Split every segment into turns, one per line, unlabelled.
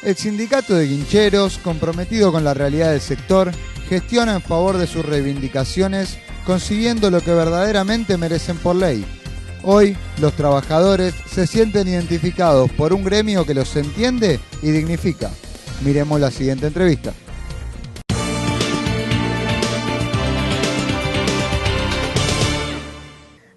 El sindicato de guincheros, comprometido con la realidad del sector, gestiona en favor de sus reivindicaciones, consiguiendo lo que verdaderamente merecen por ley. Hoy, los trabajadores se sienten identificados por un gremio que los entiende y dignifica. Miremos la siguiente entrevista.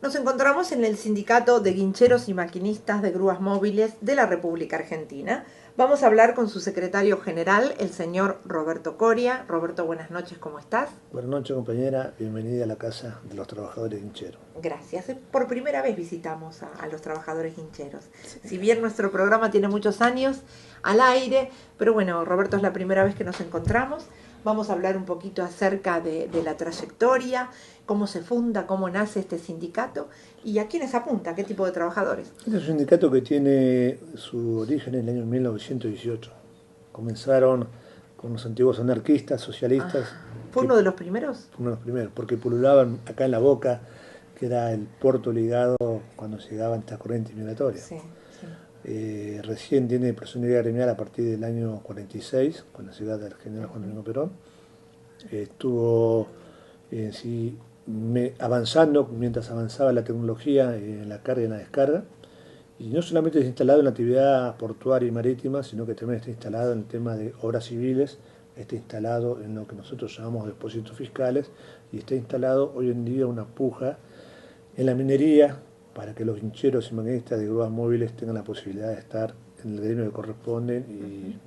Nos encontramos en el Sindicato de Guincheros y Maquinistas de Grúas Móviles de la República Argentina. Vamos a hablar con su secretario general, el señor Roberto Coria. Roberto, buenas noches, ¿cómo estás?
Buenas noches, compañera. Bienvenida a la Casa de los Trabajadores Guincheros.
Gracias. Por primera vez visitamos a los trabajadores guincheros. Si bien nuestro programa tiene muchos años al aire, pero bueno, Roberto, es la primera vez que nos encontramos. Vamos a hablar un poquito acerca de la trayectoria, cómo se funda, cómo nace este sindicato y a quiénes apunta, qué tipo de trabajadores.
Este es un sindicato que tiene su origen en el año 1918. Comenzaron con los antiguos anarquistas, socialistas.
¿Fue uno de los primeros?
Fue uno de los primeros, porque pululaban acá en La Boca, que era el puerto ligado cuando llegaban estas corrientes migratorias.
Sí, sí.
Recién tiene personalidad gremial a partir del año 46, con la llegada del general Juan Domingo Perón. Estuvo avanzando mientras avanzaba la tecnología en la carga y en la descarga. Y no solamente está instalado en la actividad portuaria y marítima, sino que también está instalado en el tema de obras civiles, está instalado en lo que nosotros llamamos depósitos fiscales y está instalado hoy en día una puja en la minería para que los guincheros y maquinistas de grúas móviles tengan la posibilidad de estar en el gremio que corresponden y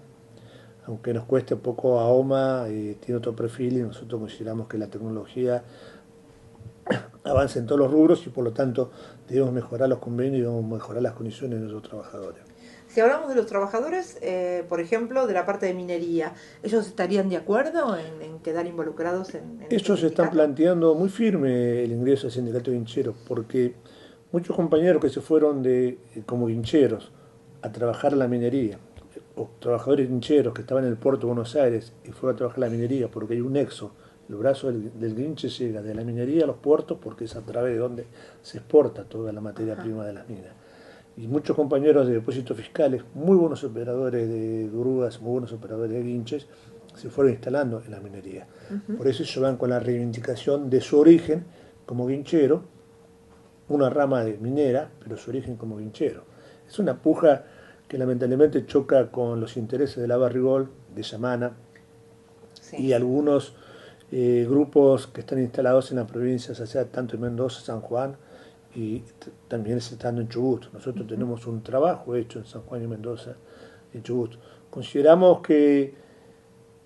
aunque nos cueste un poco a OMA, tiene otro perfil y nosotros consideramos que la tecnología avanza en todos los rubros y por lo tanto debemos mejorar los convenios y debemos mejorar las condiciones de nuestros trabajadores.
Si hablamos de los trabajadores, por ejemplo, de la parte de minería, ¿ellos estarían de acuerdo en quedar involucrados en
Ellos
este
están planteando muy firme el ingreso al sindicato de guincheros porque muchos compañeros que se fueron como guincheros a trabajar en la minería, o trabajadores guincheros que estaban en el puerto de Buenos Aires y fueron a trabajar en la minería porque hay un nexo, el brazo del guinche llega de la minería a los puertos porque es a través de donde se exporta toda la materia prima de las minas. Y muchos compañeros de depósitos fiscales, muy buenos operadores de grúas, muy buenos operadores de guinches, se fueron instalando en la minería. Por eso ellos van con la reivindicación de su origen como guinchero, una rama de minera, pero su origen como guinchero. Es una puja que lamentablemente choca con los intereses de la Barrigol, de Yamana, sí, y algunos grupos que están instalados en las provincias, allá tanto en Mendoza, San Juan, y también estando en Chubut. Nosotros tenemos un trabajo hecho en San Juan y Mendoza, en Chubut. Consideramos que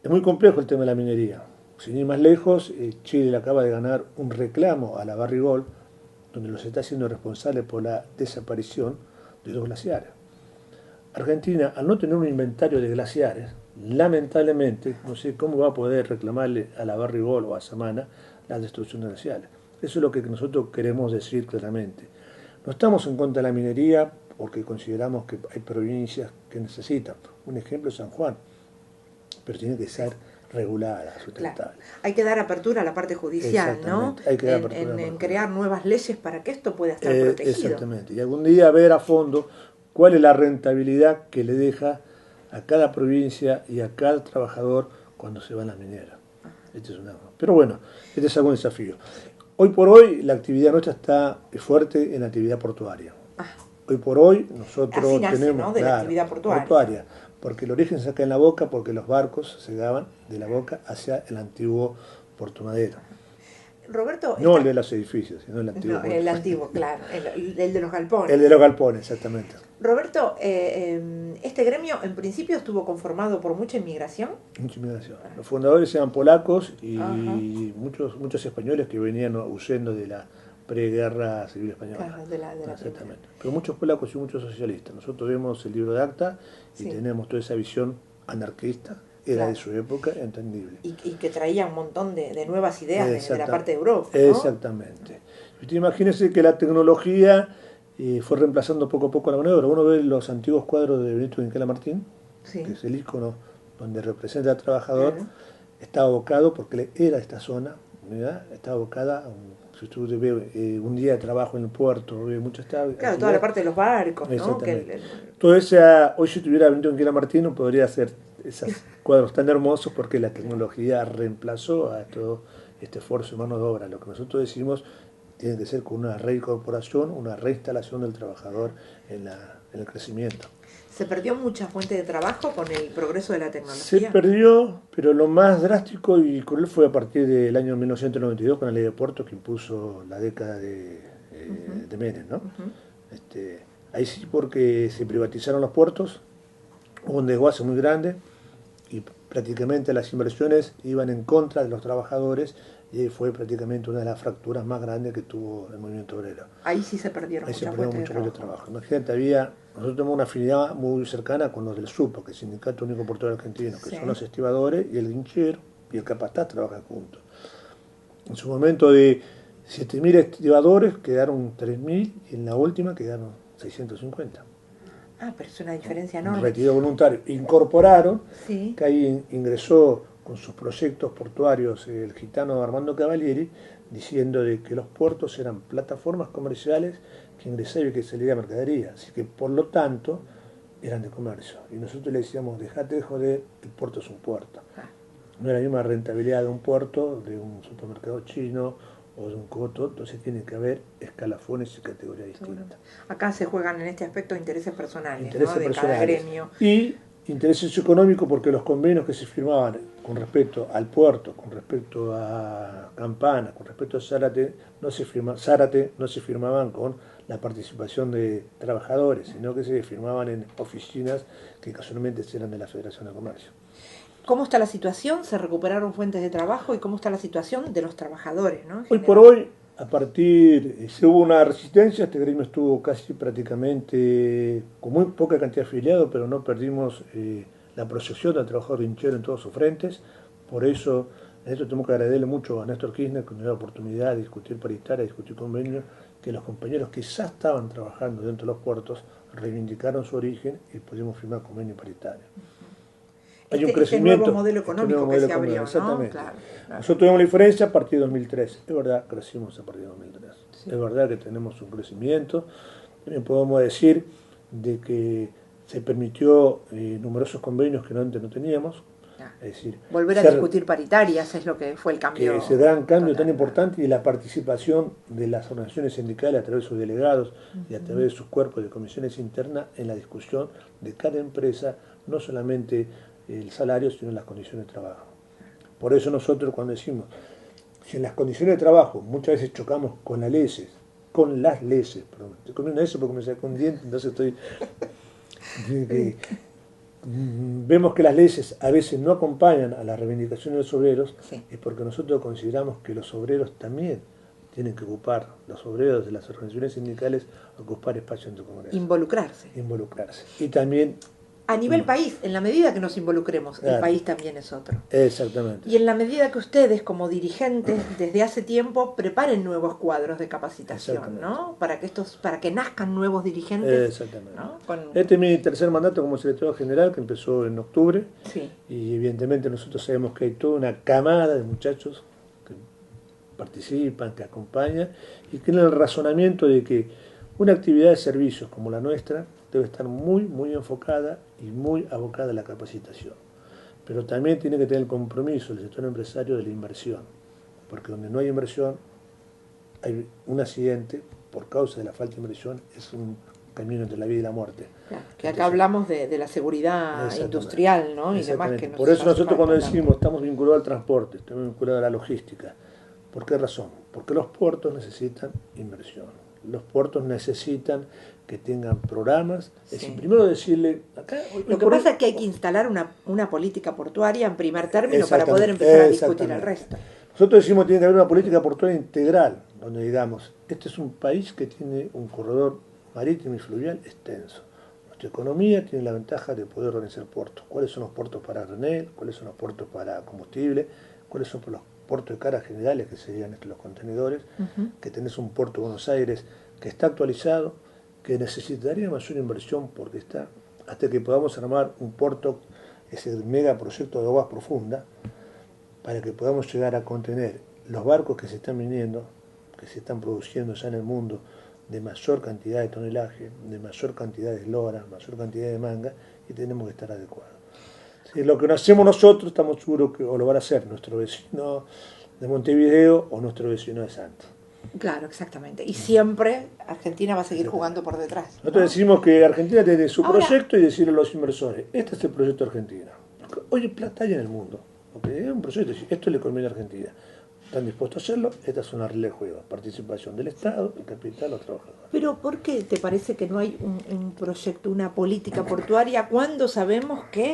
es muy complejo el tema de la minería. Sin ir más lejos, Chile acaba de ganar un reclamo a la Barrigol, donde los está haciendo responsables por la desaparición de 2 glaciares. Argentina, al no tener un inventario de glaciares, lamentablemente, no sé cómo va a poder reclamarle a la Barrigol o a Samana la destrucción de glaciares. Eso es lo que nosotros queremos decir claramente. No estamos en contra de la minería porque consideramos que hay provincias que necesitan. Un ejemplo es San Juan, pero tiene que ser regulada, sustentable.
Claro. Hay que dar apertura a la parte judicial, ¿no?
Hay que dar apertura
en crear nuevas leyes para que esto pueda estar protegido.
Exactamente. Y algún día ver a fondo cuál es la rentabilidad que le deja a cada provincia y a cada trabajador cuando se va a las mineras. Este es Pero bueno, este es algún desafío. Hoy por hoy la actividad nuestra está fuerte en la actividad portuaria. Hoy por hoy nosotros
así nace,
tenemos,
¿no?, de la actividad portuaria.
Porque el origen se saca en La Boca, porque los barcos se daban de La Boca hacia el antiguo Puerto Madero.
Roberto,
no el de los edificios, sino el antiguo.
No, el antiguo, claro, el de los galpones.
El de los galpones, exactamente.
Roberto, este gremio en principio estuvo conformado por mucha inmigración.
Mucha inmigración. Los fundadores eran polacos y muchos españoles que venían huyendo de la preguerra civil española.
Claro, de la
exactamente. Pero muchos polacos y muchos socialistas. Nosotros vemos el libro de acta y tenemos toda esa visión anarquista. Era de su época, entendible.
Y que traía un montón de nuevas ideas de la parte de Europa, ¿no?
Exactamente. Usted imagínese que la tecnología fue reemplazando poco a poco la mano de obra. Uno ve los antiguos cuadros de Benito Quintela Martín, que es el ícono donde representa al trabajador, está abocado, porque era esta zona, ¿verdad? Está abocada a un Si usted ve un día de trabajo en el puerto, ve muchas tardes.
Claro, toda la parte de los barcos, ¿no?
Todo esa, hoy si tuviera venido en Quila Martín no podría hacer esos cuadros tan hermosos porque la tecnología reemplazó a todo este esfuerzo de mano de obra. Lo que nosotros decimos tiene que ser con una reincorporación, una reinstalación del trabajador en el crecimiento.
¿Se perdió mucha fuente de trabajo con el progreso de la tecnología?
Se perdió, pero lo más drástico y cruel fue a partir del año 1992 con la ley de puertos que impuso la década de Menem, ¿no? Ahí sí, porque se privatizaron los puertos, hubo un desguace muy grande y prácticamente las inversiones iban en contra de los trabajadores y ahí fue prácticamente una de las fracturas más grandes que tuvo el movimiento obrero.
Ahí sí se perdieron mucha fuente de
trabajo. Imagínate, nosotros tenemos una afinidad muy cercana con los del SUPO, que es el Sindicato Único Portuario Argentino, que son los estibadores y el guinchero y el capataz trabajan juntos. En su momento de 7.000 estibadores quedaron 3.000 y en la última quedaron 650.
Ah, pero es una diferencia enorme.
Retiro voluntario. Incorporaron,
sí.
Que ahí ingresó con sus proyectos portuarios el gitano Armando Cavalieri, diciendo de que los puertos eran plataformas comerciales que ingresaba y que salía mercadería. Así que, por lo tanto, eran de comercio. Y nosotros le decíamos, dejate de joder, el puerto es un puerto. No es la misma rentabilidad de un puerto, de un supermercado chino o de un coto, entonces tiene que haber escalafones y categorías distintas.
Acá se juegan en este aspecto intereses personales,
¿no?
De cada gremio.
Y intereses económicos porque los convenios que se firmaban con respecto al puerto, con respecto a Campana, con respecto a Zárate, no se firmaban con la participación de trabajadores, sino que se firmaban en oficinas que casualmente eran de la Federación de Comercio.
¿Cómo está la situación? ¿Se recuperaron fuentes de trabajo? ¿Y cómo está la situación de los trabajadores, ¿no?
Hoy por hoy, se hubo una resistencia, este gremio estuvo casi prácticamente con muy poca cantidad de afiliados, pero no perdimos la proyección del trabajador hinchero en todos sus frentes. Por eso, en esto tengo que agradecerle mucho a Néstor Kirchner, que nos dio la oportunidad de discutir paritaria, de discutir convenios, que los compañeros que ya estaban trabajando dentro de los puertos reivindicaron su origen y pudimos firmar convenio paritario. Hay un crecimiento.
Nuevo modelo económico que se abrió,
exactamente.
¿no? Claro.
Nosotros tuvimos la diferencia a partir de 2003. Es verdad, crecimos a partir de 2003. Sí. Es verdad que tenemos un crecimiento. También podemos decir de que se permitió numerosos convenios que antes no teníamos. Es decir,
volver a discutir paritarias es lo que fue el cambio.
Ese gran cambio tan importante y la participación de las organizaciones sindicales a través de sus delegados y a través de sus cuerpos de comisiones internas en la discusión de cada empresa, no solamente el salario, sino las condiciones de trabajo. Por eso nosotros cuando decimos, si en las condiciones de trabajo muchas veces chocamos con las leyes, perdón, estoy comiendo eso porque me saco un diente, entonces estoy... vemos que las leyes a veces no acompañan a las reivindicaciones de los obreros, es porque nosotros consideramos que los obreros también tienen que ocupar, los obreros de las organizaciones sindicales, ocupar espacios en tu congreso.
Involucrarse.
Y también...
A nivel país, en la medida que nos involucremos, claro, el país también es otro.
Exactamente.
Y en la medida que ustedes, como dirigentes, desde hace tiempo, preparen nuevos cuadros de capacitación, ¿no? Para que nazcan nuevos dirigentes.
Exactamente.
¿No?
Este es mi tercer mandato como secretario general, que empezó en octubre.
Sí.
Y evidentemente nosotros sabemos que hay toda una camada de muchachos que participan, que acompañan, y tienen el razonamiento de que una actividad de servicios como la nuestra debe estar muy, muy enfocada y muy abocada a la capacitación. Pero también tiene que tener el compromiso del sector empresario de la inversión, porque donde no hay inversión, hay un accidente por causa de la falta de inversión, es un camino entre la vida y la muerte.
Claro, que acá hablamos de la seguridad industrial, ¿no? Y demás que
por eso nosotros cuando decimos estamos vinculados al transporte, estamos vinculados a la logística, ¿por qué razón? Porque los puertos necesitan inversión. Los puertos necesitan que tengan programas. Es decir, primero decirle...
Lo que pasa es que hay que instalar una política portuaria en primer término para poder empezar a discutir el resto.
Nosotros decimos que tiene que haber una política portuaria integral, donde digamos, este es un país que tiene un corredor marítimo y fluvial extenso. Nuestra economía tiene la ventaja de poder organizar puertos. ¿Cuáles son los puertos para Renel? ¿Cuáles son los puertos para combustible? ¿Cuáles son los puertos de cargas generales, que serían los contenedores? Que tenés un puerto de Buenos Aires que está actualizado, que necesitaría mayor inversión porque está, hasta que podamos armar un puerto, ese mega proyecto de aguas profundas, para que podamos llegar a contener los barcos que se están viniendo, que se están produciendo ya en el mundo de mayor cantidad de tonelaje, de mayor cantidad de eslora, mayor cantidad de manga, y tenemos que estar adecuados. Si lo que no hacemos nosotros, estamos seguros que o lo van a hacer nuestro vecino de Montevideo o nuestro vecino de Santos.
Claro, exactamente. Y siempre Argentina va a seguir jugando por detrás, ¿no?
Nosotros decimos que Argentina tiene su
Ahora,
proyecto y decirle a los inversores, este es el proyecto argentino. Porque hoy hay plata hay en el mundo. Okay, es un proyecto, esto le conviene a Argentina. Están dispuestos a hacerlo, esta es una regla de juego. Participación del Estado, el capital, los trabajadores.
Pero ¿por qué te parece que no hay un proyecto, una política portuaria cuando sabemos que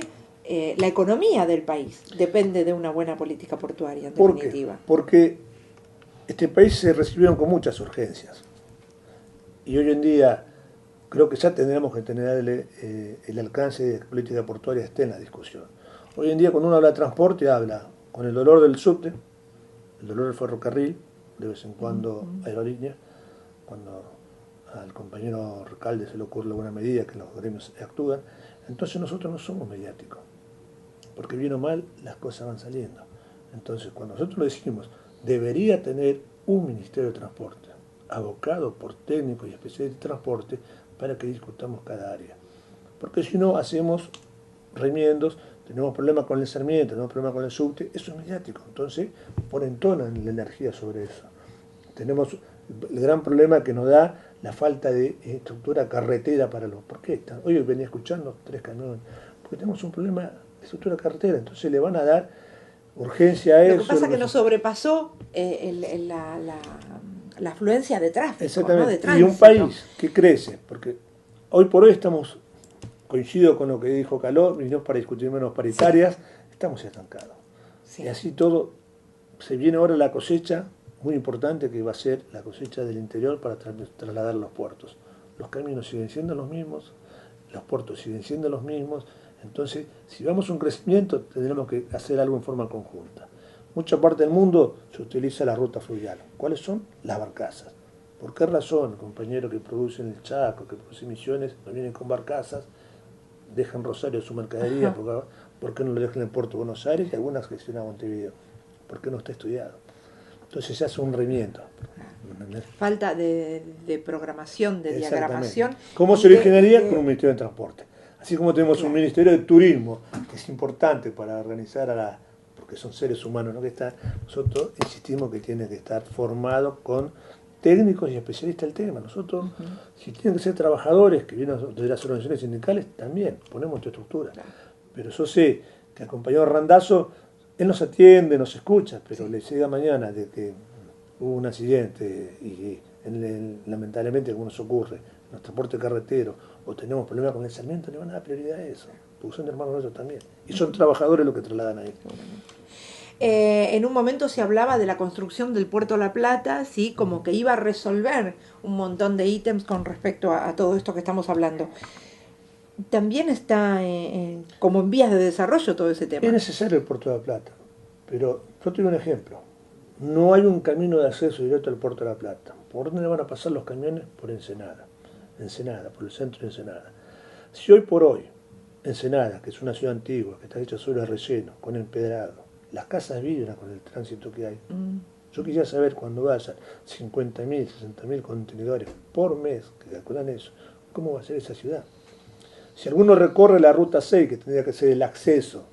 la economía del país depende de una buena política portuaria, en definitiva?
¿Por qué? Porque este país se recibieron con muchas urgencias. Y hoy en día creo que ya tendremos que tener el alcance de la política portuaria esté en la discusión. Hoy en día cuando uno habla de transporte habla con el dolor del subte, el dolor del ferrocarril, de vez en cuando aerolínea, cuando al compañero Recalde se le ocurre alguna medida que los gremios actúan. Entonces nosotros no somos mediáticos, porque bien o mal las cosas van saliendo. Entonces cuando nosotros lo decimos, debería tener un Ministerio de Transporte, abocado por técnicos y especialistas de transporte, para que discutamos cada área. Porque si no, hacemos remiendos, tenemos problemas con el Sarmiento, tenemos problemas con el subte, eso es mediático. Entonces, ponen toda la energía sobre eso. Tenemos el gran problema que nos da la falta de estructura carretera para los... ¿Por qué? Hoy venía escuchando 3 camiones, porque tenemos un problema de estructura carretera, entonces le van a dar urgencia a eso.
Lo que pasa es que nos sobrepasó la afluencia de tráfico.
Exactamente,
¿no? De
y
tránsito.
un país que crece, porque hoy por hoy estamos, coincido con lo que dijo Caló, vinimos para discutir menos paritarias, estamos estancados.
Sí.
Y así todo, se viene ahora la cosecha muy importante que va a ser la cosecha del interior para trasladar los puertos. Los caminos siguen siendo los mismos, los puertos siguen siendo los mismos, entonces si vamos a un crecimiento tendremos que hacer algo en forma conjunta. Mucha parte del mundo se utiliza la ruta fluvial. ¿Cuáles son? Las barcazas. ¿Por qué razón, compañeros que producen el Chaco, que producen Misiones, no vienen con barcazas, dejan Rosario su mercadería? ¿Por qué no lo dejan en el puerto de Buenos Aires y algunas gestionan a Montevideo? ¿Por qué no está estudiado? Entonces se hace un remiendo.
Falta de programación, de diagramación.
¿Cómo se originaría? Con un Ministerio de Transporte. Así como tenemos un Ministerio de Turismo, que es importante para organizar porque son seres humanos, ¿no? Nosotros insistimos que tiene que estar formado con técnicos y especialistas del tema. Nosotros, si tienen que ser trabajadores que vienen de las organizaciones sindicales, también ponemos nuestra estructura. Claro. Pero yo sé que el compañero Randazzo, él nos atiende, nos escucha, pero le llega mañana de que hubo un accidente y lamentablemente, como nos ocurre, en el transporte carretero, o tenemos problemas con el Sarmiento, le van a dar prioridad a eso, porque son hermanos nuestros también. Y son trabajadores los que trasladan ahí.
En un momento se hablaba de la construcción del Puerto La Plata, ¿sí? Como que iba a resolver un montón de ítems con respecto a todo esto que estamos hablando. También está como en vías de desarrollo todo ese tema.
Es necesario el Puerto de La Plata, pero yo te doy un ejemplo. No hay un camino de acceso directo al Puerto de La Plata. ¿Por dónde van a pasar los camiones? Por Ensenada, por el centro de Ensenada. Si hoy por hoy, Ensenada, que es una ciudad antigua, que está hecha sobre relleno, con empedrado, las casas vibran con el tránsito que hay. Yo quisiera saber cuando vayan 50.000, 60.000 contenedores por mes, que calculan eso, ¿cómo va a ser esa ciudad? Si alguno recorre la ruta 6, que tendría que ser el acceso,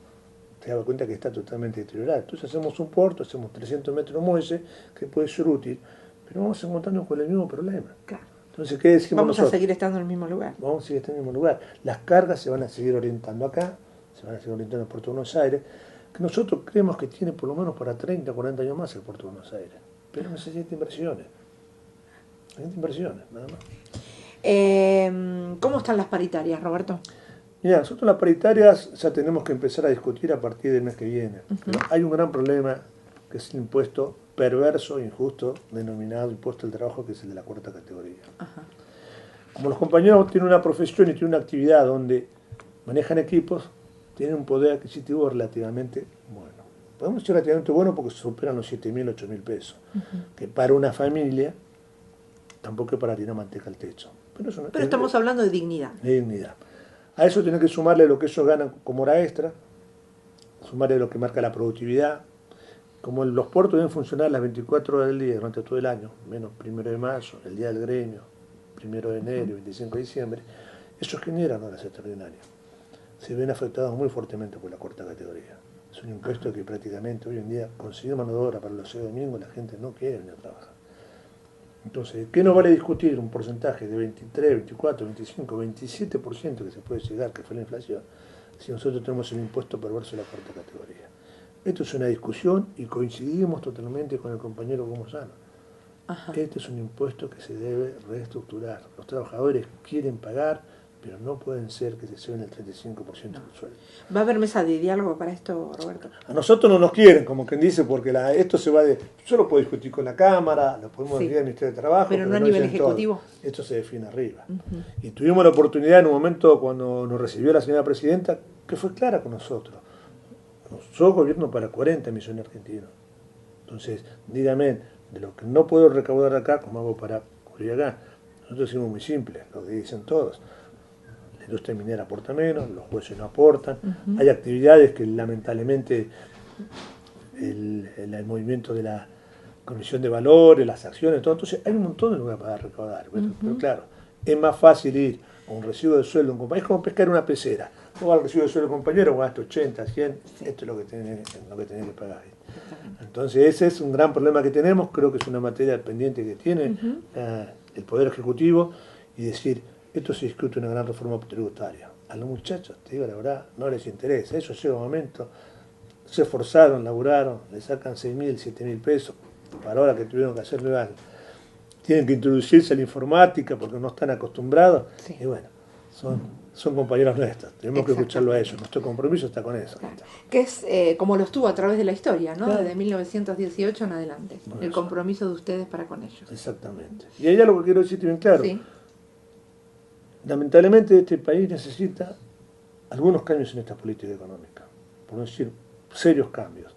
te das cuenta que está totalmente deteriorada. Entonces hacemos un puerto, hacemos 300 metros muelle, que puede ser útil, pero vamos encontrarnos con el mismo problema.
Claro.
Entonces, ¿qué decimos
Vamos
nosotros?
a seguir estando en el mismo lugar.
Vamos a seguir estando en el mismo lugar. Las cargas se van a seguir orientando acá, se van a seguir orientando al Puerto de Buenos Aires, que nosotros creemos que tiene por lo menos para 30 o 40 años más el Puerto de Buenos Aires. Pero necesita inversiones. Necesita inversiones, nada más.
¿Cómo están las paritarias, Roberto?
Mira, nosotros las paritarias ya tenemos que empezar a discutir a partir del mes que viene. Pero hay un gran problema, que es el impuesto perverso e injusto, denominado impuesto al trabajo, que es el de la 4ª categoría. Ajá. Como los compañeros tienen una profesión y tienen una actividad donde manejan equipos, tienen un poder adquisitivo relativamente bueno. Podemos decir relativamente bueno porque superan los 7.000, 8.000 pesos, que para una familia tampoco es para tirar manteca al techo.
Pero estamos hablando de dignidad.
De dignidad. A eso tiene que sumarle lo que ellos ganan como hora extra, sumarle lo que marca la productividad, como los puertos deben funcionar las 24 horas del día durante todo el año, menos 1 de mayo, el día del gremio, 1 de enero y 25 de diciembre, eso genera horas extraordinarias. Se ven afectados muy fuertemente por la cuarta categoría. Es un impuesto que prácticamente hoy en día, conseguir mano de obra para los sábados y domingos, la gente no quiere venir a trabajar. Entonces, ¿qué nos vale discutir un porcentaje de 23, 24, 25, 27% que se puede llegar, que fue la inflación, si nosotros tenemos el impuesto perverso de la cuarta categoría? Esto es una discusión y coincidimos totalmente con el compañero Gomozano. Este es un impuesto que se debe reestructurar. Los trabajadores quieren pagar, pero no pueden ser que se lleven el 35% del sueldo.
¿Va a haber mesa de diálogo para esto, Roberto?
A nosotros no nos quieren, como quien dice, porque esto se va de... Yo lo puedo discutir con la Cámara, lo podemos decir al Ministerio de Trabajo,
pero no a nivel ejecutivo.
Todo. Esto se define arriba. Y tuvimos la oportunidad en un momento cuando nos recibió la señora Presidenta, que fue clara con nosotros. Yo gobierno para 40 millones de argentinos. Entonces, dígame, de lo que no puedo recaudar acá, ¿cómo hago para cubrir acá? Nosotros decimos muy simple, lo que dicen todos. La industria minera aporta menos, los jueces no aportan. Hay actividades que lamentablemente el movimiento de la Comisión de Valores, las acciones, todo. Entonces hay un montón de lugares para recaudar. Pero claro, es más fácil ir a un recibo de sueldo de un compañero. Es como pescar una pecera. Vos vas al recibo de sueldo del compañero, gasto 80, 100, esto es lo que tenés que pagar. Entonces ese es un gran problema que tenemos, creo que es una materia pendiente que tiene el Poder Ejecutivo, y decir, esto se discute una gran reforma tributaria. A los muchachos, te digo la verdad, no les interesa. Eso llega un momento, se esforzaron, laburaron, le sacan 6.000, 7.000 pesos, para ahora que tuvieron que hacer legal. Tienen que introducirse a la informática porque no están acostumbrados. Y bueno, son compañeros nuestros, tenemos que escucharlo a ellos. Nuestro compromiso está con eso.
Que es como lo estuvo a través de la historia, ¿no? Desde 1918 en adelante. Bueno, el compromiso de ustedes para con ellos.
Exactamente. Y ahí lo que quiero decirte bien claro. Lamentablemente este país necesita algunos cambios en esta política económica, por no decir serios cambios.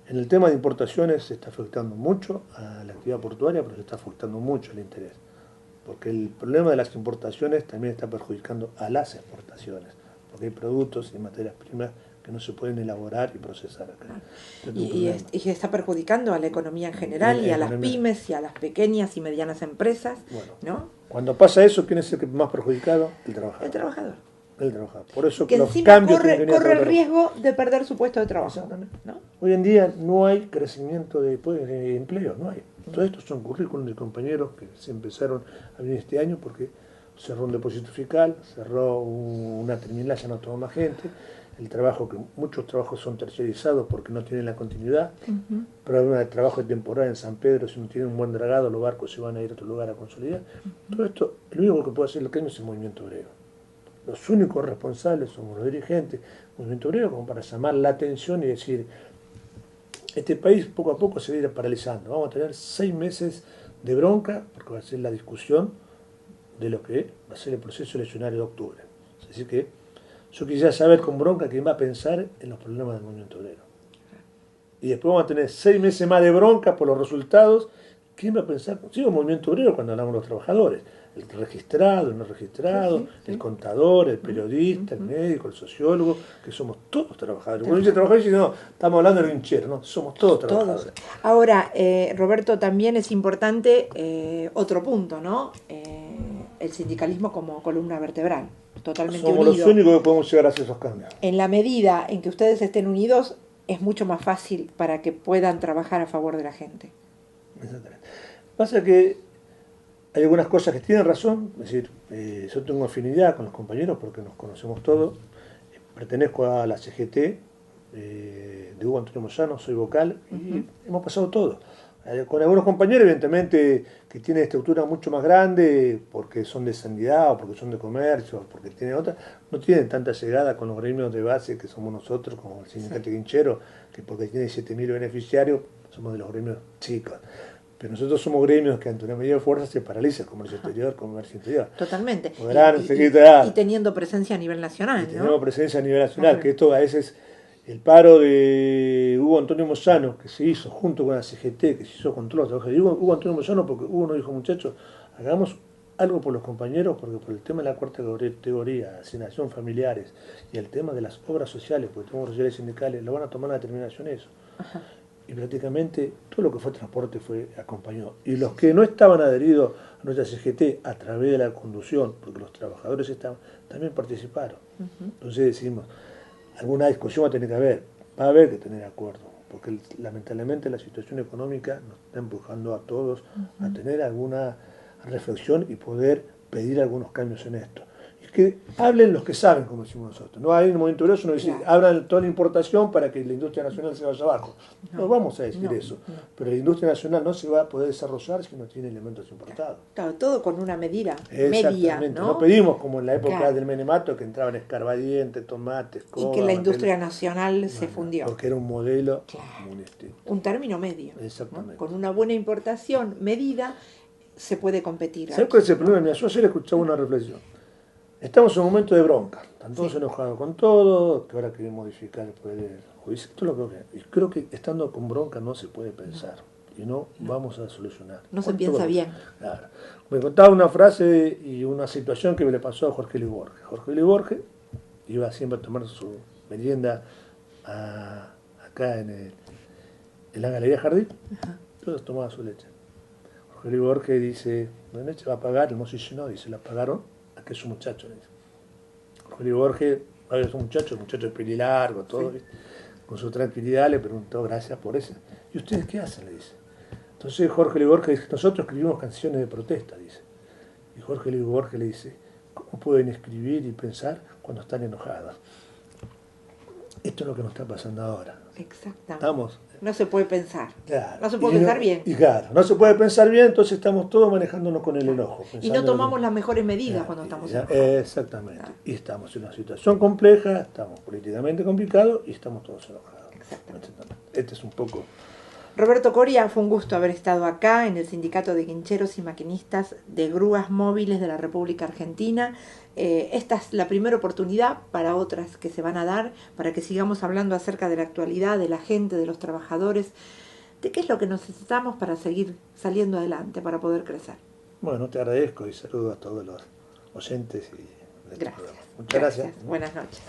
En el tema de importaciones se está afectando mucho a la actividad portuaria, pero se está afectando mucho el interés, porque el problema de las importaciones también está perjudicando a las exportaciones, porque hay productos y materias primas que no se pueden elaborar y procesar acá.
Y está perjudicando a la economía en general, y a las pymes y a las pequeñas y medianas empresas, ¿no?
Cuando pasa eso, ¿quién es el más perjudicado? El trabajador.
El trabajador.
El trabajador. Por eso
que
los
encima
cambios
corre el riesgo de perder su puesto de trabajo. ¿No?
Hoy en día no hay crecimiento de empleo, no hay. Todos estos son currículums de compañeros que se empezaron a venir este año porque cerró un depósito fiscal, cerró una terminal, ya no toma más gente. El trabajo, que muchos trabajos son tercerizados porque no tienen la continuidad, pero hay un trabajo de temporada en San Pedro, si no tienen un buen dragado, los barcos se van a ir a otro lugar a consolidar. Todo esto, lo único que puede hacer el cambio es el movimiento obrero. Los únicos responsables somos los dirigentes, el movimiento obrero, como para llamar la atención y decir, este país poco a poco se va a ir paralizando, vamos a tener 6 meses de bronca, porque va a ser la discusión de lo que va a ser el proceso eleccionario de octubre. Es decir que yo quisiera saber con bronca quién va a pensar en los problemas del movimiento obrero. Y después vamos a tener 6 meses más de bronca por los resultados. ¿Quién va a pensar? Sigo el movimiento obrero cuando hablamos de los trabajadores. El registrado, el no registrado, el contador, el periodista, el médico, el sociólogo, que somos todos trabajadores. Cuando dice trabajadores, no, estamos hablando de hincheros, no, somos todos trabajadores.
Ahora, Roberto, también es importante otro punto, ¿no? El sindicalismo como columna vertebral, totalmente
unido. Somos los únicos que podemos llegar a hacer esos cambios.
En la medida en que ustedes estén unidos, es mucho más fácil para que puedan trabajar a favor de la gente.
Exactamente. Pasa que hay algunas cosas que tienen razón, es decir, yo tengo afinidad con los compañeros porque nos conocemos todos, pertenezco a la CGT de Hugo Antonio Moyano, soy vocal y hemos pasado todo. Con algunos compañeros, evidentemente, que tienen estructura mucho más grande, porque son de sanidad o porque son de comercio, o porque tienen otras, no tienen tanta llegada con los gremios de base que somos nosotros, como el sindicato guinchero, que porque tiene 7.000 beneficiarios, somos de los gremios chicos. Pero nosotros somos gremios que ante una medida de fuerza se paraliza, comercio exterior, comercio interior.
Totalmente. Y teniendo presencia a nivel nacional, ¿no?
Tenemos presencia a nivel nacional, que esto a veces... El paro de Hugo Antonio Moyano, que se hizo junto con la CGT, que se hizo con todos los trabajadores. Digo Hugo Antonio Moyano porque Hugo nos dijo, muchachos, hagamos algo por los compañeros, porque por el tema de la cuarta categoría, asignación familiares y el tema de las obras sociales, porque tenemos sociales sindicales, lo van a tomar la determinación eso. y prácticamente todo lo que fue transporte acompañó. Y los que no estaban adheridos a nuestra CGT a través de la conducción, porque los trabajadores estaban, también participaron. Entonces decimos, alguna discusión va a tener que haber, va a haber que tener acuerdo, porque lamentablemente la situación económica nos está empujando a todos a tener alguna reflexión y poder pedir algunos cambios en esto. Y que hablen los que saben, como decimos nosotros. No hay en un momento de eso, no decir, hablan toda la importación para que la industria nacional se vaya abajo. No vamos a decir eso. Pero la industria nacional no se va a poder desarrollar si no tiene elementos importados.
Claro, todo con una medida
media,
¿no?
No pedimos como en la época del menemato que entraban escarbadientes, tomates, coba,
y que la industria nacional se fundió.
Porque era un modelo
un término medio.
Exactamente.
¿No? Con una buena importación medida se puede competir.
¿Sabes cuál es el problema? Yo ayer escuchaba una reflexión. Estamos en un momento de bronca, están todos enojados con todo, que ahora quieren modificar el poder judicial, todo lo que y creo que estando con bronca no se puede pensar y no vamos a solucionar.
No se piensa bien.
Claro. Me contaba una frase y una situación que me le pasó a Jorge Luis Borges. Jorge Luis Borges iba siempre a tomar su merienda acá en la Galería Jardín, todos tomaban su leche. Jorge Luis Borges dice, la leche va a pagar, el mozo dice no, dice, la pagaron a que es un muchacho. Dice. Jorge Luis Borges, es un muchacho de peli largo, todo, con su tranquilidad le preguntó, gracias por eso. ¿Y ustedes qué hacen? Le dice. Entonces Jorge Luis Borges dice, nosotros escribimos canciones de protesta, dice. Y Jorge Luis Borges le dice, ¿cómo pueden escribir y pensar cuando están enojados? Esto es lo que nos está pasando ahora.
Exactamente.
¿Estamos?
No se puede pensar.
Claro.
No se puede pensar bien.
Y claro, no se puede pensar bien, entonces estamos todos manejándonos con el enojo.
Y no tomamos las mejores medidas cuando estamos enojados.
Exactamente. Y estamos en una situación compleja, estamos políticamente complicados y estamos todos enojados.
Exactamente.
Este es un poco...
Roberto Coria, fue un gusto haber estado acá en el Sindicato de Guincheros y Maquinistas de Grúas Móviles de la República Argentina. Esta es la primera oportunidad para otras que se van a dar, para que sigamos hablando acerca de la actualidad, de la gente, de los trabajadores, de qué es lo que necesitamos para seguir saliendo adelante, para poder crecer.
Bueno, te agradezco y saludo a todos los oyentes. Y
gracias.
Muchas gracias.
Buenas noches.